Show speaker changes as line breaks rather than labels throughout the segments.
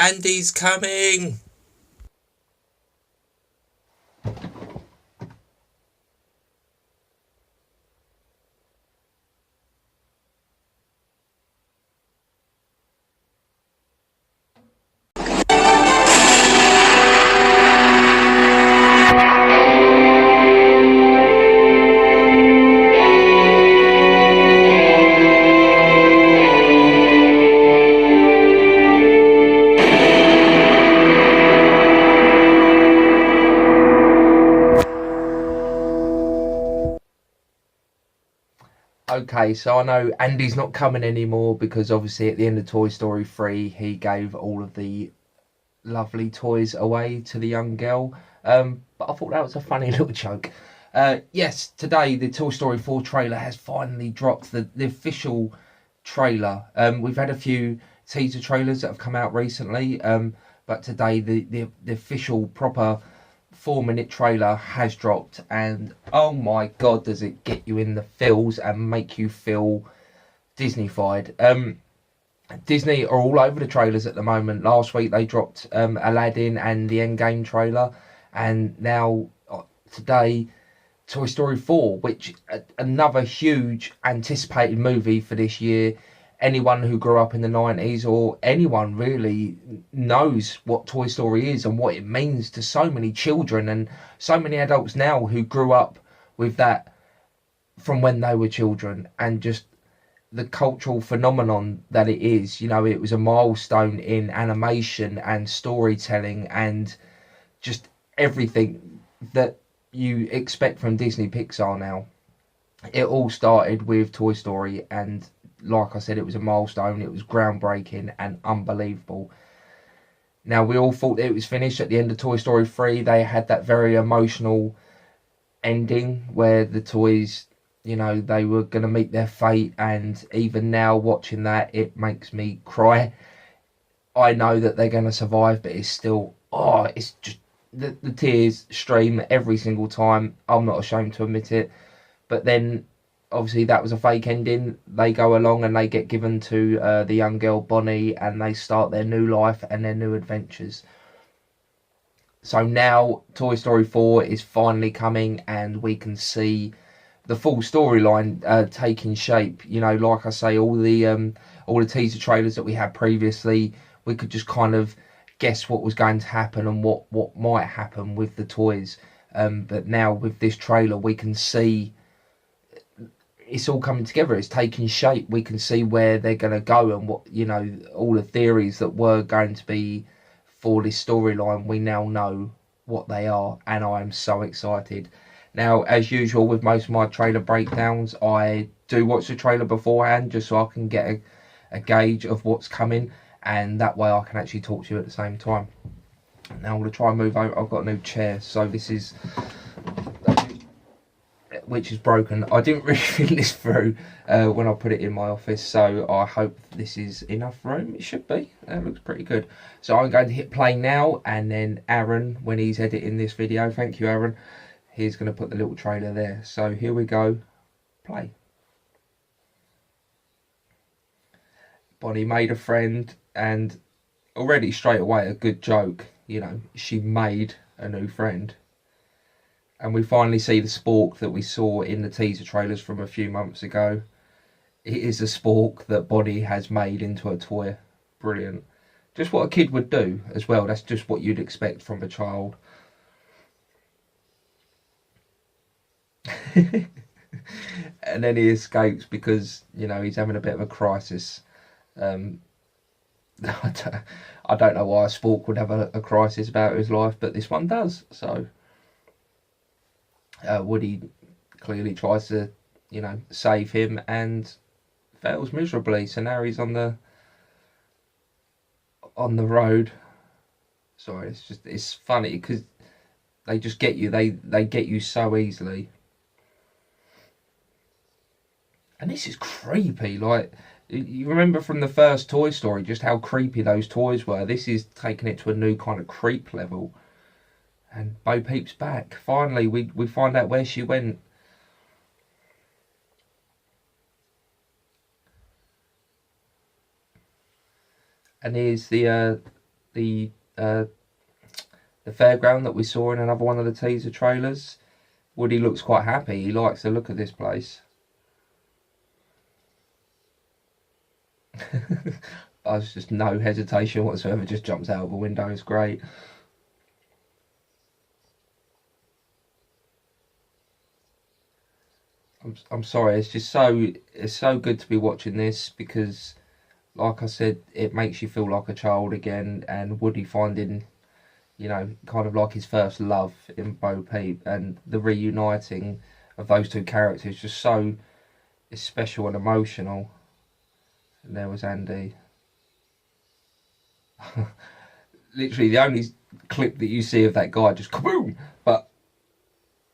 Andy's coming!
Okay, so I know Andy's not coming anymore because obviously at the end of Toy Story 3 he gave all of the lovely toys away to the young girl. But I thought that was a funny little joke. Yes, today the Toy Story 4 trailer has finally dropped, the official trailer. We've had a few teaser trailers that have come out recently, but today the official proper 4-minute trailer has dropped, and oh my god, does it get you in the feels and make you feel Disneyfied. Disney are all over the trailers at the moment. Last week they dropped Aladdin and the Endgame trailer, and now today Toy Story 4, which another huge anticipated movie for this year. Anyone who grew up in the 90s, or anyone really, knows what Toy Story is and what it means to so many children and so many adults now who grew up with that from when they were children, and just the cultural phenomenon that it is. You know, it was a milestone in animation and storytelling and just everything that you expect from Disney Pixar now. It all started with Toy Story, and like I said, it was a milestone. It was groundbreaking and unbelievable. Now, we all thought it was finished at the end of Toy Story 3. They had that very emotional ending where the toys, you know, they were going to meet their fate, and even now watching that, it makes me cry. I know that they're going to survive, but it's still, oh, it's just the tears stream every single time. I'm not ashamed to admit it. But then obviously that was a fake ending. They go along and they get given to the young girl Bonnie, and they start their new life and their new adventures. So now Toy Story 4 is finally coming, and we can see the full storyline taking shape. You know, like I say, all the teaser trailers that we had previously, we could just kind of guess what was going to happen and what might happen with the toys. But now with this trailer, we can see it's all coming together. It's taking shape. We can see where they're going to go, and what, you know, all the theories that were going to be for this storyline. We now know what they are, and I am so excited. Now, as usual with most of my trailer breakdowns, I do watch the trailer beforehand just so I can get a gauge of what's coming, and that way I can actually talk to you at the same time. Now I'm going to try and move over. I've got a new chair, so this is, which is broken. I didn't really think this through when I put it in my office, so I hope this is enough room. It should be. It looks pretty good. So I'm going to hit play now, and then Aaron, when he's editing this video, thank you Aaron, he's going to put the little trailer there. So here we go. Play. Bonnie made a friend, and already straight away a good joke. You know, she made a new friend. And we finally see the spork that we saw in the teaser trailers from a few months ago. It is a spork that Bonnie has made into a toy. Brilliant. Just what a kid would do as well. That's just what you'd expect from a child. And then he escapes because, you know, he's having a bit of a crisis. I don't know why a spork would have a crisis about his life, but this one does. So Woody clearly tries to, you know, save him and fails miserably. So now he's on the road. Sorry, it's funny because they just get you. They get you so easily. And this is creepy. Like, you remember from the first Toy Story just how creepy those toys were. This is taking it to a new kind of creep level. And Bo Peep's back. Finally, we find out where she went. And here's the the uh, the fairground that we saw in another one of the teaser trailers. Woody looks quite happy. He likes the look of this place. There's just no hesitation whatsoever. Just jumps out of a window. It's great. I'm sorry. It's so good to be watching this because, like I said, it makes you feel like a child again. And Woody finding, kind of like his first love in Bo Peep, and the reuniting of those two characters just so is special and emotional. And there was Andy. Literally the only clip that you see of that guy just kaboom. But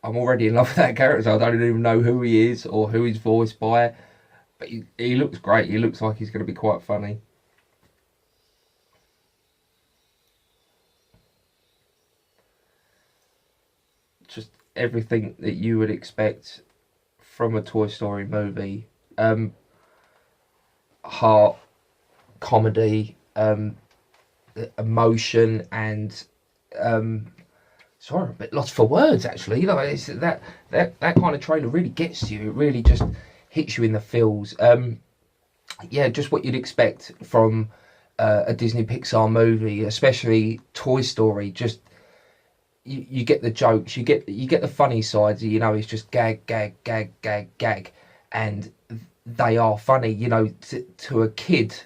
I'm already in love with that character. I don't even know who he is or who he's voiced by. But he looks great. He looks like he's going to be quite funny. Just everything that you would expect from a Toy Story movie. Heart, comedy, emotion, and sorry, I'm a bit lost for words actually. It's that kind of trailer really gets to you. It really just hits you in the feels. Yeah, just what you'd expect from a Disney Pixar movie, especially Toy Story. Just you get the jokes, you get the funny sides. It's just gag, gag, gag, gag, gag, and they are funny. To a kid,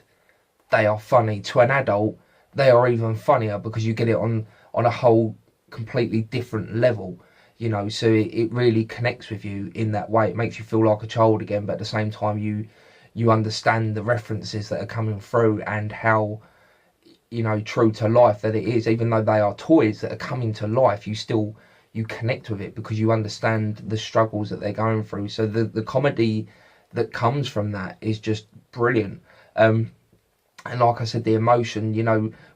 they are funny. To an adult, they are even funnier because you get it on a whole completely different level. So it really connects with you in that way. It makes you feel like a child again, but at the same time, you understand the references that are coming through and how true to life that it is. Even though they are toys that are coming to life, you connect with it because you understand the struggles that they're going through. So the comedy that comes from that is just brilliant. And like I said, the emotion,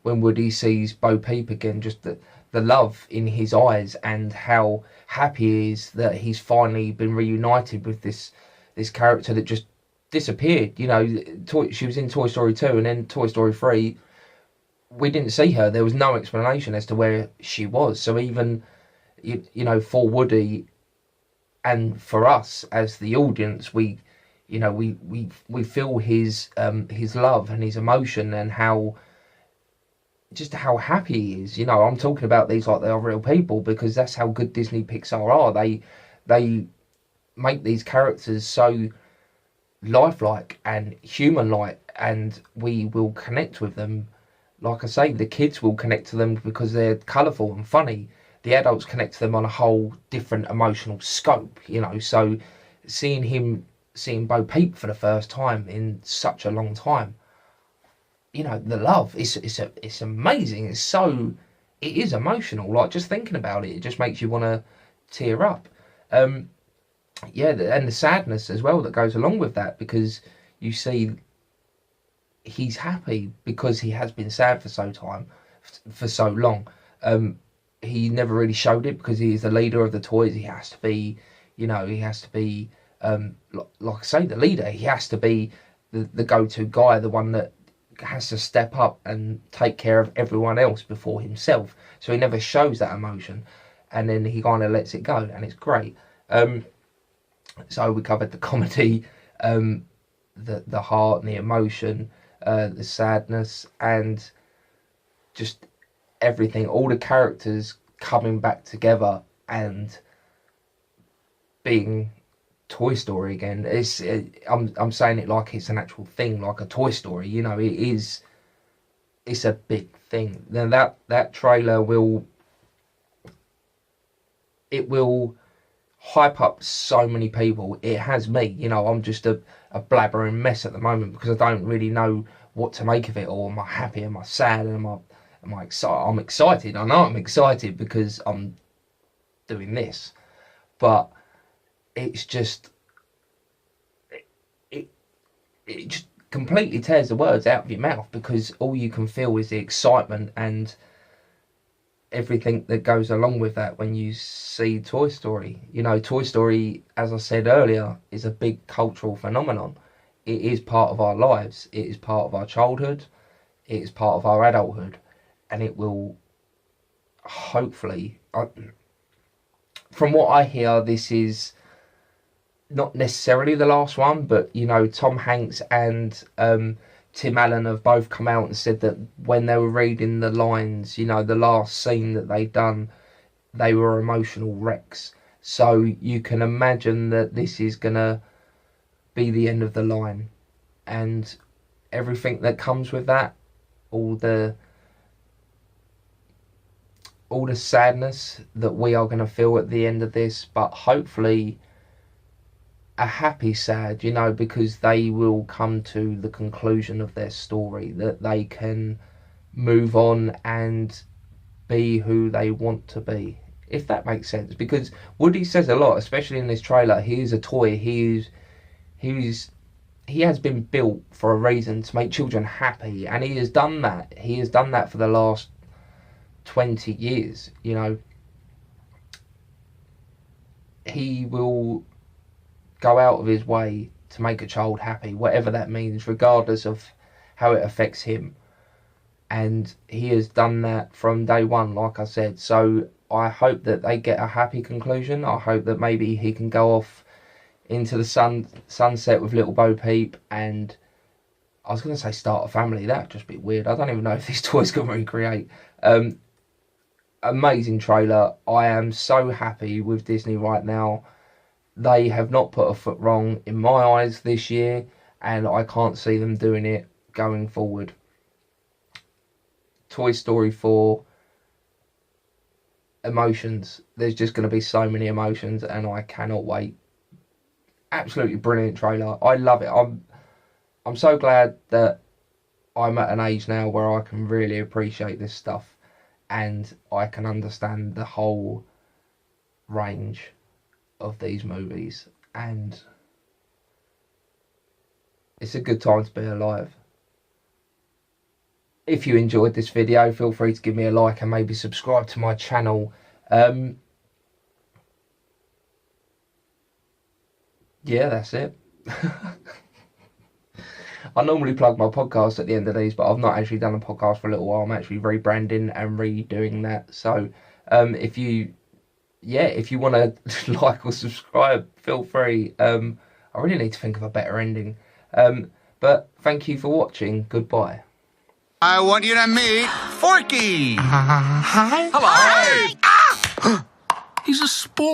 when Woody sees Bo Peep again, just the love in his eyes and how happy he is that he's finally been reunited with this character that just disappeared. She was in Toy Story 2 and then Toy Story 3. We didn't see her. There was no explanation as to where she was. So even, for Woody and for us as the audience, we feel his love and his emotion and how happy he is. I'm talking about these like they are real people because that's how good Disney Pixar are. They make these characters so lifelike and human-like, and we will connect with them. Like I say, the kids will connect to them because they're colourful and funny. The adults connect to them on a whole different emotional scope. So seeing Bo Peep for the first time in such a long time, the love it's amazing. It is emotional. Like just thinking about it just makes you want to tear up. Yeah, and the sadness as well that goes along with that because you see he's happy because he has been sad for so long. He never really showed it because he is the leader of the toys. He has to be, he has to be, like I say, the leader. He has to be the go-to guy, the one that has to step up and take care of everyone else before himself. So he never shows that emotion, and then he kind of lets it go, and it's great. So we covered the comedy, the heart and the emotion, the sadness, and just everything. All the characters coming back together and being Toy Story again. I'm saying it like it's an actual thing, like a Toy Story. It is. It's a big thing. Then that trailer will hype up so many people. It has me. I'm just a blabbering mess at the moment because I don't really know what to make of it. Or am I happy? Am I sad? Am I excited? I'm excited. I know I'm excited because I'm doing this, but it's just it just completely tears the words out of your mouth because all you can feel is the excitement and everything that goes along with that when you see Toy Story. Toy Story, as I said earlier, is a big cultural phenomenon. It is part of our lives. It is part of our childhood. It is part of our adulthood. and it will hopefully, from what I hear, this is not necessarily the last one, but you know, Tom Hanks and Tim Allen have both come out and said that when they were reading the lines, you know, the last scene that they'd done, they were emotional wrecks. So you can imagine that this is gonna be the end of the line, and everything that comes with that, all the sadness that we are going to feel at the end of this, but hopefully a happy sad, you know, because they will come to the conclusion of their story, that they can move on and be who they want to be, if that makes sense. Because Woody says a lot, especially in this trailer. He is a toy. He has been built for a reason, to make children happy, and he has done that. He has done that for the last 20 years, you know. He will go out of his way to make a child happy, whatever that means, regardless of how it affects him. And he has done that from day one, like I said. So I hope that they get a happy conclusion. I hope that maybe he can go off into the sunset with little Bo Peep, and I was going to say start a family. That'd just be weird. I don't even know if these toys can recreate. Amazing trailer. I am so happy with Disney right now. They have not put a foot wrong in my eyes this year, and I can't see them doing it going forward. Toy Story 4, emotions. There's just going to be so many emotions, and I cannot wait. Absolutely brilliant trailer. I love it. I'm so glad that I'm at an age now where I can really appreciate this stuff, and I can understand the whole range of these movies, and it's a good time to be alive. If you enjoyed this video, feel free to give me a like and maybe subscribe to my channel. Yeah, that's it. I normally plug my podcast at the end of these, but I've not actually done a podcast for a little while. I'm actually rebranding and redoing that. So if you want to like or subscribe, feel free. I really need to think of a better ending. But thank you for watching. Goodbye.
I want you to meet Forky. Hi. Hello. Hi. Ah! He's a sport.